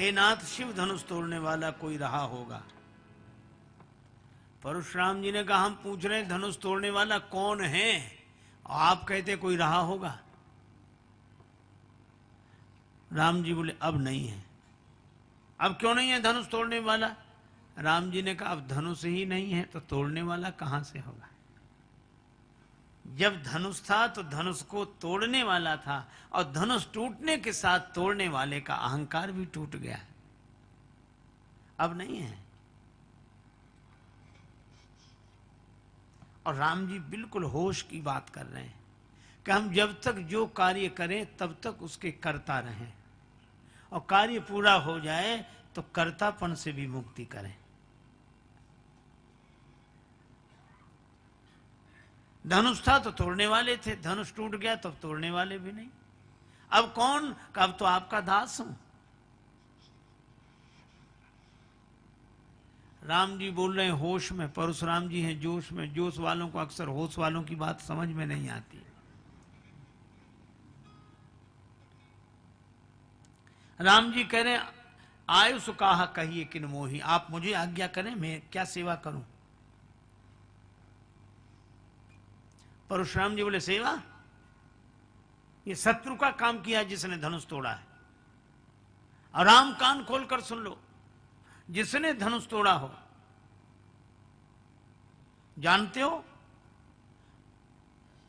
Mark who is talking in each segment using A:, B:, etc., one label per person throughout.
A: हे नाथ, शिव धनुष तोड़ने वाला कोई रहा होगा। परशुराम जी ने कहा, हम पूछ रहे हैं धनुष तोड़ने वाला कौन है, और आप कहते कोई रहा होगा। राम जी बोले, अब नहीं है। अब क्यों नहीं है धनुष तोड़ने वाला? राम जी ने कहा, अब धनुष ही नहीं है तो तोड़ने वाला कहां से होगा? जब धनुष था तो धनुष को तोड़ने वाला था, और धनुष टूटने के साथ तोड़ने वाले का अहंकार भी टूट गया है। अब नहीं है। और राम जी बिल्कुल होश की बात कर रहे हैं कि हम जब तक जो कार्य करें तब तक उसके करता रहें, और कार्य पूरा हो जाए तो कर्तापन से भी मुक्ति करें। धनुष था तो तोड़ने वाले थे, धनुष टूट गया तो तोड़ने वाले भी नहीं। अब कौन? अब तो आपका दास हूं। राम जी बोल रहे हैं होश में, परशुराम जी हैं जोश में। जोश वालों को अक्सर होश वालों की बात समझ में नहीं आती। राम जी कह रहे हैं, आयुष कहा कहिए किन मोही, आप मुझे आज्ञा करें, मैं क्या सेवा करूं? परशुराम जी बोले, सेवा? ये शत्रु का काम किया जिसने धनुष तोड़ा है। और राम कान खोलकर सुन लो, जिसने धनुष तोड़ा हो, जानते हो,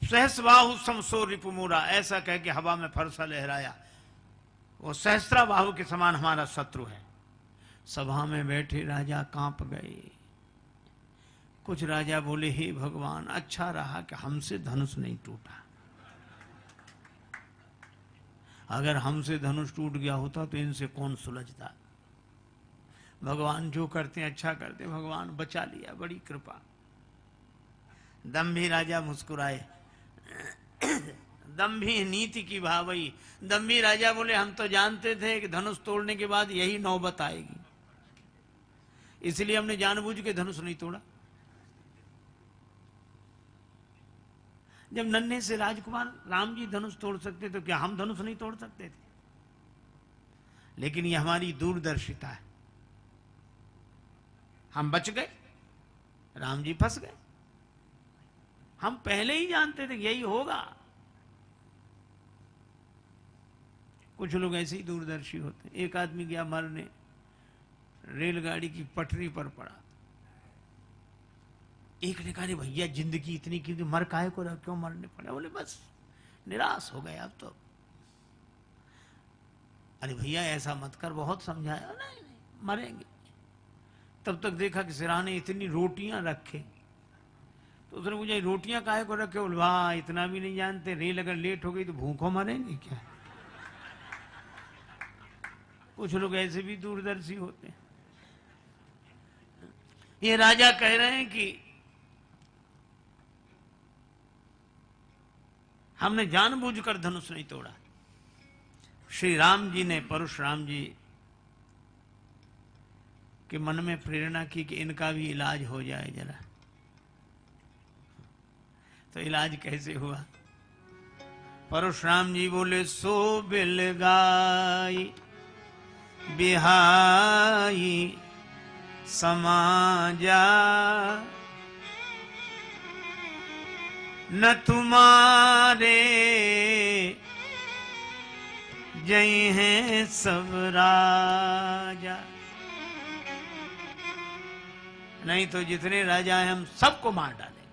A: सहस्रबाहु समसो रिपुमूरा, ऐसा कह के हवा में फरसा लहराया, वो सहस्त्राबाहु के समान हमारा शत्रु है। सभा में बैठे राजा कांप गए। कुछ राजा बोले, हे भगवान, अच्छा रहा कि हमसे धनुष नहीं टूटा। अगर हमसे धनुष टूट गया होता तो इनसे कौन सुलझता। भगवान जो करते हैं अच्छा करते, भगवान बचा लिया, बड़ी कृपा। दंभी राजा मुस्कुराए। दंभी नीति की भावई। दंभी राजा बोले, हम तो जानते थे कि धनुष तोड़ने के बाद यही नौबत आएगी, इसलिए हमने जानबूझ के धनुष नहीं तोड़ा। जब नन्हे से राजकुमार राम जी धनुष तोड़ सकते तो क्या हम धनुष नहीं तोड़ सकते थे? लेकिन ये हमारी दूरदर्शिता है। हम बच गए, राम जी फंस गए। हम पहले ही जानते थे यही होगा। कुछ लोग ऐसे ही दूरदर्शी होते हैं। एक आदमी गया मरने, रेलगाड़ी की पटरी पर पड़ा। एक ने कहा, भैया जिंदगी इतनी की मर काहे को रहा, क्यों मरने पड़ा? बोले बस निराश हो गए अब तो। अरे भैया ऐसा मत कर, बहुत समझाया। नहीं नहीं मरेंगे। तब तक देखा कि सिराने इतनी रोटियां रखे, तो उसने पूछा, रोटियां काहे को रखे? बोले वाह, इतना भी नहीं जानते, रेल अगर लेट हो गई तो भूखों मरेंगे क्या? कुछ लोग ऐसे भी दूरदर्शी होते हैं। ये राजा कह रहे हैं कि हमने जानबूझकर धनुष नहीं तोड़ा। श्री राम जी ने परशुराम जी के मन में प्रेरणा की कि इनका भी इलाज हो जाए जरा। तो इलाज कैसे हुआ? परशुराम जी बोले, सो बिल गाई बिहाई समाजा, न तुम्हारे जय हैं सब राजा। नहीं तो जितने राजा हैं हम सबको मार डालें।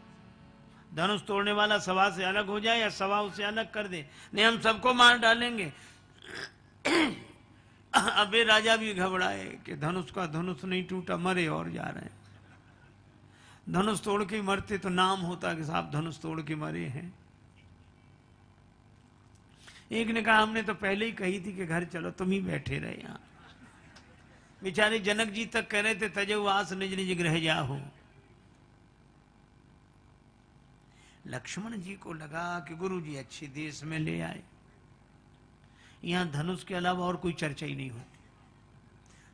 A: धनुष तोड़ने वाला सभा से अलग हो जाए या सभा उसे अलग कर दे, नहीं हम सबको मार डालेंगे। अब ये राजा भी घबराए कि धनुष का धनुष नहीं टूटा, मरे और जा रहे हैं। धनुष तोड़ के मरते तो नाम होता कि साहब धनुष तोड़ के मरे हैं। एक ने कहा, हमने तो पहले ही कही थी कि घर चलो, तुम ही बैठे रहे यहां। बेचारे जनक जी तक कह रहे थे, तजो आस निज निज गृह जाहो। लक्ष्मण जी को लगा कि गुरु जी अच्छे देश में ले आए, यहां धनुष के अलावा और कोई चर्चा ही नहीं होती।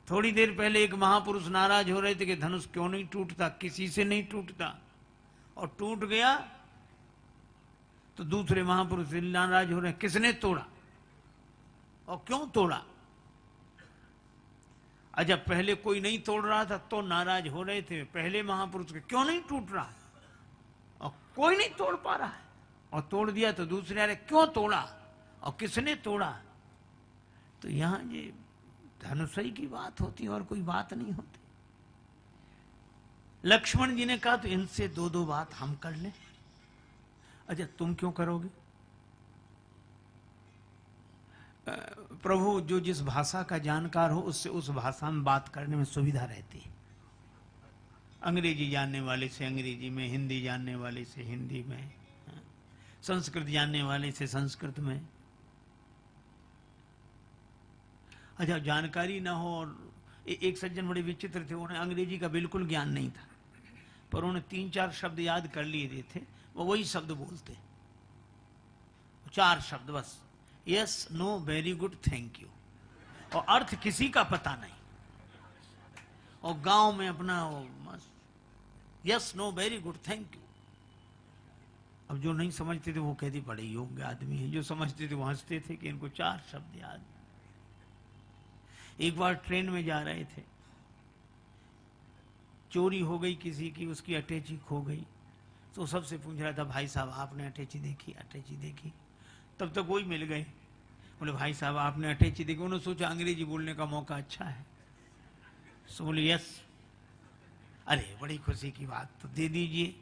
A: थोड़ी देर पहले एक महापुरुष नाराज हो रहे थे कि धनुष क्यों नहीं टूटता, किसी से नहीं टूटता, और टूट गया तो दूसरे महापुरुष नाराज हो रहे हैं, किसने तोड़ा और क्यों तोड़ा? अच्छा, पहले कोई नहीं तोड़ रहा था तो नाराज हो रहे थे पहले महापुरुष के, क्यों नहीं टूट रहा, और कोई नहीं तोड़ पा रहा है, और तोड़ दिया तो दूसरे आ रहे क्यों तोड़ा और किसने तोड़ा। तो यहां ये धनुषई की बात होती है और कोई बात नहीं होती। लक्ष्मण जी ने कहा तो इनसे दो दो बात हम कर लें। अच्छा, तुम क्यों करोगे? प्रभु, जो जिस भाषा का जानकार हो उससे उस भाषा में बात करने में सुविधा रहती है। अंग्रेजी जानने वाले से अंग्रेजी में, हिंदी जानने वाले से हिंदी में, संस्कृत जानने वाले से संस्कृत में। अच्छा, जानकारी ना हो। और एक सज्जन बड़े विचित्र थे, उन्हें अंग्रेजी का बिल्कुल ज्ञान नहीं था, पर उन्हें 3-4 शब्द याद कर लिए थे, वो वही शब्द बोलते, 4 शब्द बस, yes, no, very good, thank you, और अर्थ किसी का पता नहीं। और गांव में अपना yes, no, very good, thank you. अब जो नहीं समझते थे वो कहते बड़े योग्य आदमी हैं, जो समझते थे वो हंसते थे कि इनको 4 शब्द याद। एक बार ट्रेन में जा रहे थे, चोरी हो गई किसी की, उसकी अटैची खो गई, तो सबसे पूछ रहा था, भाई साहब आपने अटैची देखी? अटैची देखी। तब तक वही मिल गए, बोले भाई साहब आपने अटैची देखी? उन्होंने सोचा अंग्रेजी बोलने का मौका अच्छा है, तो बोले यस। अरे बड़ी खुशी की बात, तो दे दीजिए।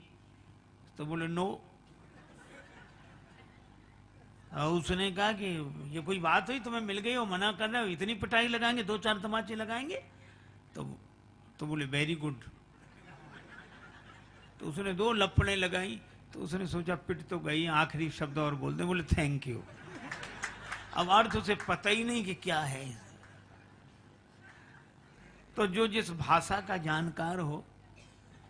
A: तो बोले नो। उसने कहा कि ये कोई बात हुई, तुम्हें मिल गई हो, मना कर रहे हो, इतनी पिटाई लगाएंगे, 2-4 तमाचे लगाएंगे? तो बोले वेरी गुड। तो उसने 2 लपड़े लगाई, तो उसने सोचा पिट तो गई, आखिरी शब्द और बोल दे, बोले थैंक यू। अब अर्थ उसे पता ही नहीं कि क्या है। तो जो जिस भाषा का जानकार हो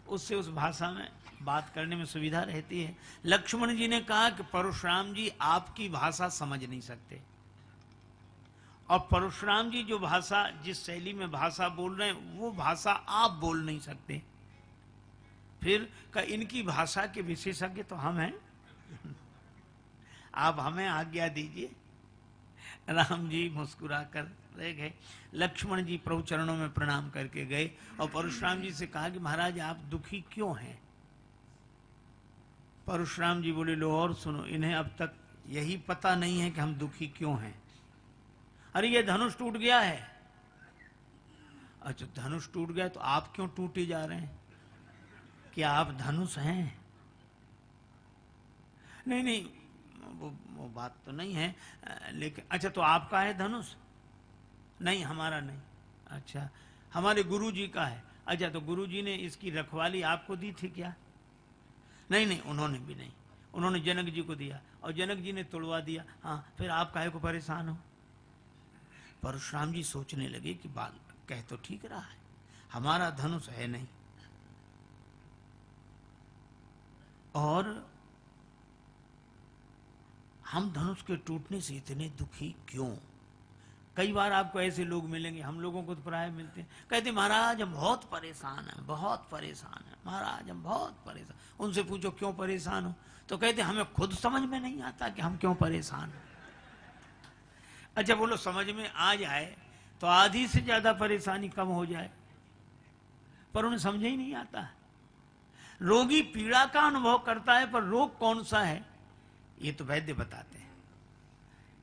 A: उससे उस भाषा में बात करने में सुविधा रहती है। लक्ष्मण जी ने कहा कि परशुराम जी आपकी भाषा समझ नहीं सकते, और परशुराम जी जो भाषा, जिस शैली में भाषा बोल रहे हैं वो भाषा आप बोल नहीं सकते। फिर का इनकी भाषा के विशेषज्ञ तो हम हैं, आप हमें आज्ञा दीजिए। राम जी मुस्कुरा कर रह गए। लक्ष्मण जी प्रभु चरणों में प्रणाम करके गए और परशुराम जी से कहा कि महाराज आप दुखी क्यों हैं? परशुराम जी बोले, लो और सुनो, इन्हें अब तक यही पता नहीं है कि हम दुखी क्यों हैं। अरे ये धनुष टूट गया है। अच्छा, धनुष टूट गया तो आप क्यों टूटे जा रहे हैं? क्या आप धनुष हैं? नहीं नहीं, वो बात तो नहीं है, लेकिन अच्छा तो आपका है धनुष? नहीं, हमारा नहीं। अच्छा, हमारे गुरुजी का है। अच्छा, तो गुरुजी ने इसकी रखवाली आपको दी थी क्या? नहीं नहीं, उन्होंने भी नहीं, उन्होंने जनक जी को दिया और जनक जी ने तोड़वा दिया। हाँ, फिर आप काहे को परेशान हो? परशुराम जी सोचने लगे कि बाल कह तो ठीक रहा है, हमारा धनुष है नहीं, और हम धनुष के टूटने से इतने दुखी क्यों? कई बार आपको ऐसे लोग मिलेंगे, हम लोगों को तो प्राय मिलते हैं, कहते महाराज हम बहुत परेशान हैं, बहुत परेशान हैं महाराज, हम बहुत परेशान। उनसे पूछो क्यों परेशान हो, तो कहते हमें खुद समझ में नहीं आता कि हम क्यों परेशान हैं। अच्छा बोलो, समझ में आ जाए तो आधी से ज्यादा परेशानी कम हो जाए, पर उन्हें समझ ही नहीं आता। रोगी पीड़ा का अनुभव करता है, पर रोग कौन सा है ये तो वैद्य बताते हैं।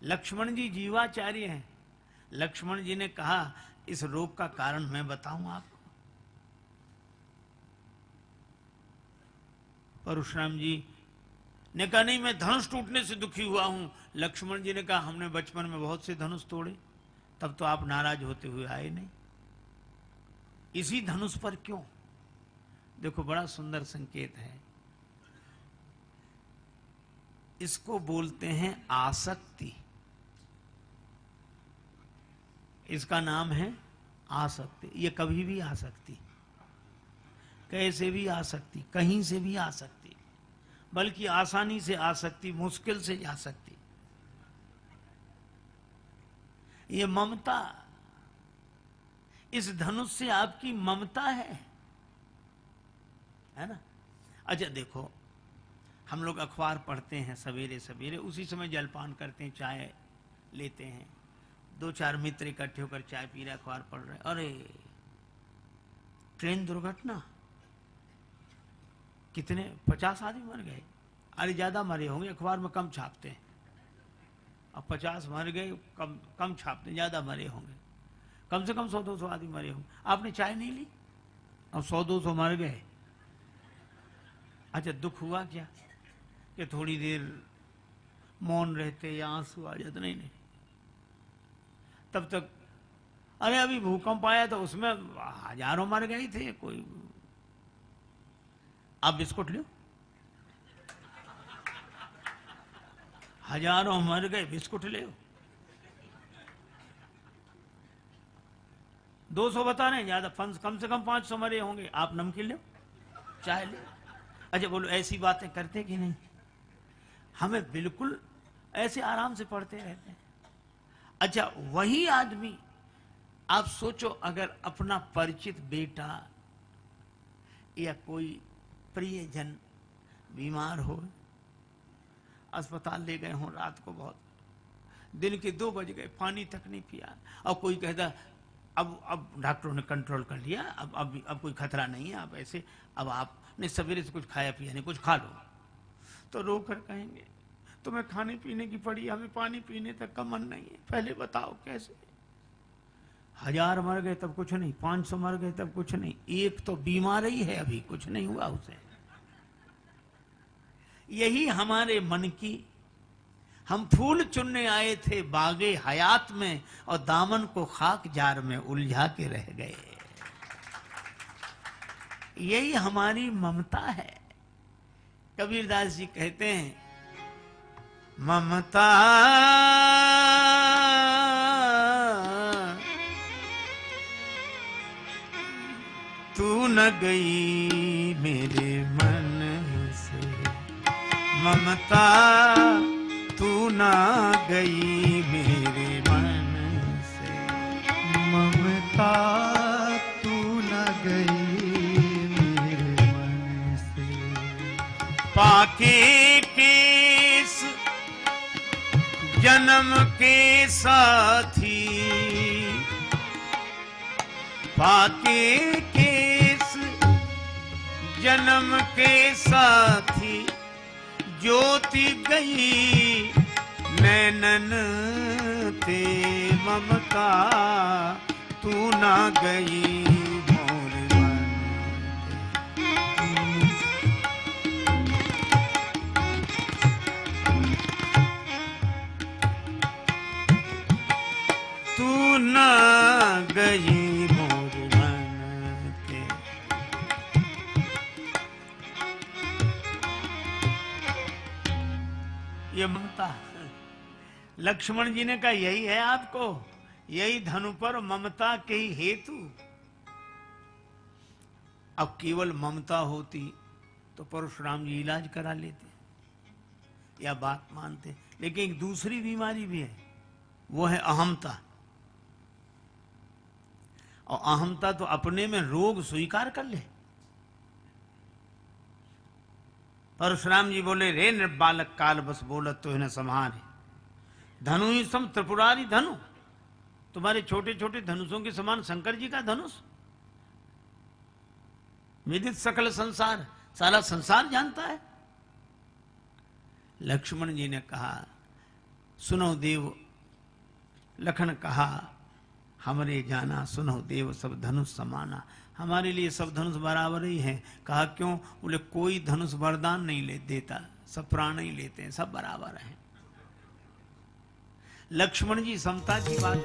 A: लक्ष्मण जी जीवाचार्य हैं। लक्ष्मण जी ने कहा इस रोग का कारण मैं बताऊं आपको। परशुराम जी ने कहा नहीं, मैं धनुष टूटने से दुखी हुआ हूं। लक्ष्मण जी ने कहा हमने बचपन में बहुत से धनुष तोड़े, तब तो आप नाराज होते हुए आए नहीं, इसी धनुष पर क्यों? देखो बड़ा सुंदर संकेत है, इसको बोलते हैं आसक्ति। इसका नाम है आसक्ति। ये कभी भी आ सकती, कैसे भी आ सकती, कहीं से भी आ सकती, बल्कि आसानी से आ सकती, मुश्किल से जा सकती। ये ममता, इस धनुष से आपकी ममता है ना? अच्छा देखो, हम लोग अखबार पढ़ते हैं सवेरे सवेरे, उसी समय जलपान करते हैं, चाय लेते हैं, दो चार मित्र इकट्ठे होकर चाय पी रहे, अखबार पढ़ रहे, अरे ट्रेन दुर्घटना, कितने 50 आदमी मर गए। अरे ज्यादा मरे होंगे, अखबार में कम छापते हैं। अब 50 मर गए, कम छापते हैं, ज्यादा मरे होंगे, कम से कम 100-200 आदमी मरे होंगे। आपने चाय नहीं ली, अब 100-200 मर गए। अच्छा, दुख हुआ क्या कि थोड़ी देर मौन रहते या आंसू आ जाते? नहीं, तब तक अरे अभी भूकंप आया तो उसमें हजारों मर गए थे। कोई आप बिस्कुट लो, हजारों मर गए, बिस्कुट ले। 200 बता रहे हैं, ज्यादा कम से कम 500 मरे होंगे, आप नमकीन लो, चाय लो। अच्छा बोलो, ऐसी बातें करते कि नहीं? हमें बिल्कुल ऐसे आराम से पढ़ते रहते हैं। अच्छा, वही आदमी आप सोचो, अगर अपना परिचित बेटा या कोई प्रियजन बीमार हो, अस्पताल ले गए हो, रात को बहुत दिन के 2 बज गए, पानी तक नहीं पिया, और कोई कहता अब डॉक्टरों ने कंट्रोल कर लिया, अब कोई खतरा नहीं है, अब ऐसे, अब आपने सवेरे से कुछ खाया पिया नहीं, कुछ खा लो, तो रो कर कहेंगे तुम्हें खाने पीने की पड़ी, हमें पानी पीने तक का मन नहीं है, पहले बताओ कैसे। 1000 मर गए तब कुछ नहीं, 500 मर गए तब कुछ नहीं, एक तो बीमार ही है, अभी कुछ नहीं हुआ उसे। यही हमारे मन की, हम फूल चुनने आए थे बागे हयात में, और दामन को खाक जार में उलझा के रह गए। यही हमारी ममता है। कबीरदास जी कहते हैं, ममता तू न गई मेरे मन से, ममता तू न गई मेरे मन से,
B: ममता तू न गई मेरे मन से।
A: पाके केस जन्म के साथी, पाके केस जन्म के साथी, ज्योति गई नैनन ते, ममता तू ना गई मोर मन ते, तू ना गई मोर मन के। ये ममता, लक्ष्मण जी ने कहा यही है आपको, यही धनु पर ममता के ही हेतु। अब केवल ममता होती तो परशुराम जी इलाज करा लेते या बात मानते, लेकिन एक दूसरी बीमारी भी है, वो है अहमता। और अहमता तो अपने में रोग स्वीकार कर ले। परशुराम जी बोले, रे निर्बालक काल बस बोलत तो इन्हें संहारे, धनु ही सम त्रिपुरारी धनु, तुम्हारे छोटे छोटे धनुषों के समान शंकर जी का धनुष, विदित सकल संसार, सारा संसार जानता है। लक्ष्मण जी ने कहा, सुनो देव, लखन कहा हमरे जाना, सुनो देव सब धनुष समाना, हमारे लिए सब धनुष बराबर ही हैं। कहा क्यों? बोले कोई धनुष वरदान नहीं ले देता, सब प्राण ही लेते हैं, सब बराबर हैं। लक्ष्मण जी समता की बात